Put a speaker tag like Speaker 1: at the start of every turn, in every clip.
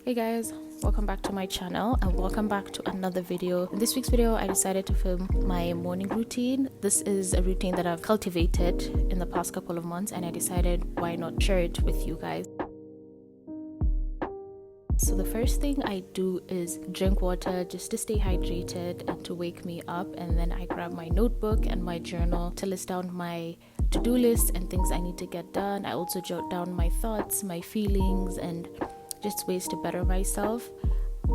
Speaker 1: Hey guys, welcome back to my channel and welcome back to another video. In this week's video I decided to film my morning routine. This is a routine that I've cultivated in the past couple of months and I decided why not share it with you guys. So the first thing I do is drink water just to stay hydrated and to wake me up, and then I grab my notebook and my journal to list down my to-do list and things I need to get done. I also jot down my thoughts, my feelings, and just ways to better myself.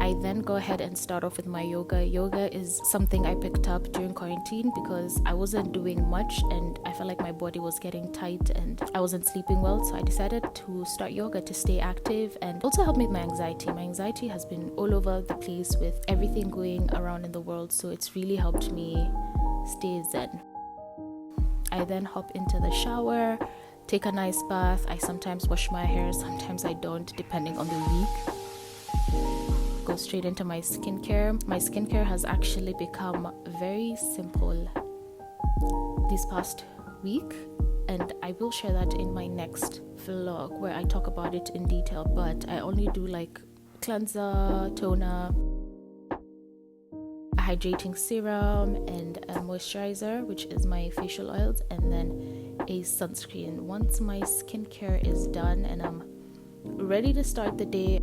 Speaker 1: I then go ahead and start off with my yoga. Yoga is something I picked up during quarantine because I wasn't doing much and I felt like my body was getting tight and I wasn't sleeping well, so I decided to start yoga to stay active and also help me with my anxiety. My anxiety has been all over the place with everything going around in the world, so it's really helped me stay zen. I then hop into the shower, take a nice bath. I sometimes wash my hair, sometimes I don't, depending on the week. Go straight into my skincare. My skincare has actually become very simple this past week, and I will share that in my next vlog where I talk about it in detail, but I only do like cleanser, toner, a hydrating serum, and a moisturizer, which is my facial oils, and then a sunscreen. Once my skincare is done and I'm ready to start the day,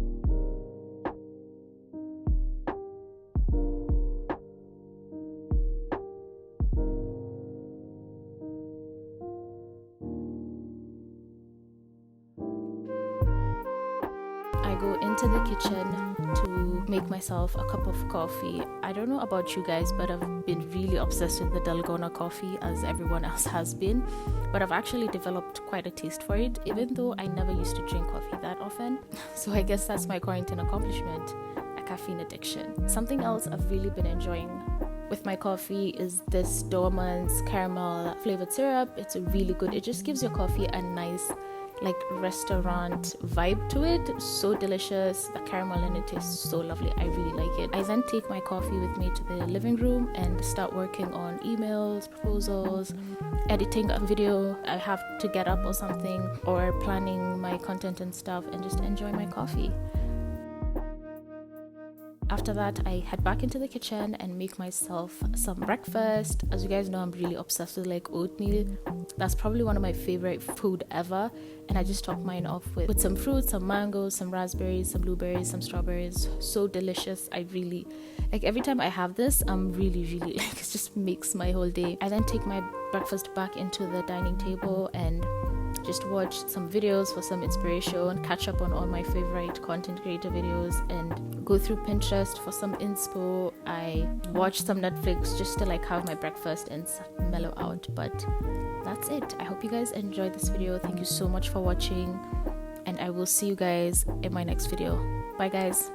Speaker 1: I go into the kitchen to make myself a cup of coffee. I don't know about you guys, but I've been really obsessed with the Dalgona coffee, as everyone else has been, but I've actually developed quite a taste for it, even though I never used to drink coffee that often. So I guess that's my quarantine accomplishment, a caffeine addiction. Something else I've really been enjoying with my coffee is this Dorman's caramel flavored syrup. It's really good. It just gives your coffee a nice like restaurant vibe to it. So delicious. The caramel in it tastes so lovely. I really like it. I then take my coffee with me to the living room and start working on emails, proposals, editing a video I have to get up or something, or planning my content and stuff, and just enjoy my coffee. After that, I head back into the kitchen and make myself some breakfast. As you guys know, I'm really obsessed with like oatmeal. That's probably one of my favorite food ever, and I just top mine off with some fruits, some mangoes, some raspberries, some blueberries, some strawberries. So delicious. I really like every time I have this. I'm really like, it just makes my whole day. I then take my breakfast back into the dining table and just watch some videos for some inspiration, catch up on all my favorite content creator videos, and go through Pinterest for some inspo. I watch some Netflix just to like have my breakfast and mellow out. But that's it. I hope you guys enjoyed this video. Thank you so much for watching, and I will see you guys in my next video. Bye guys.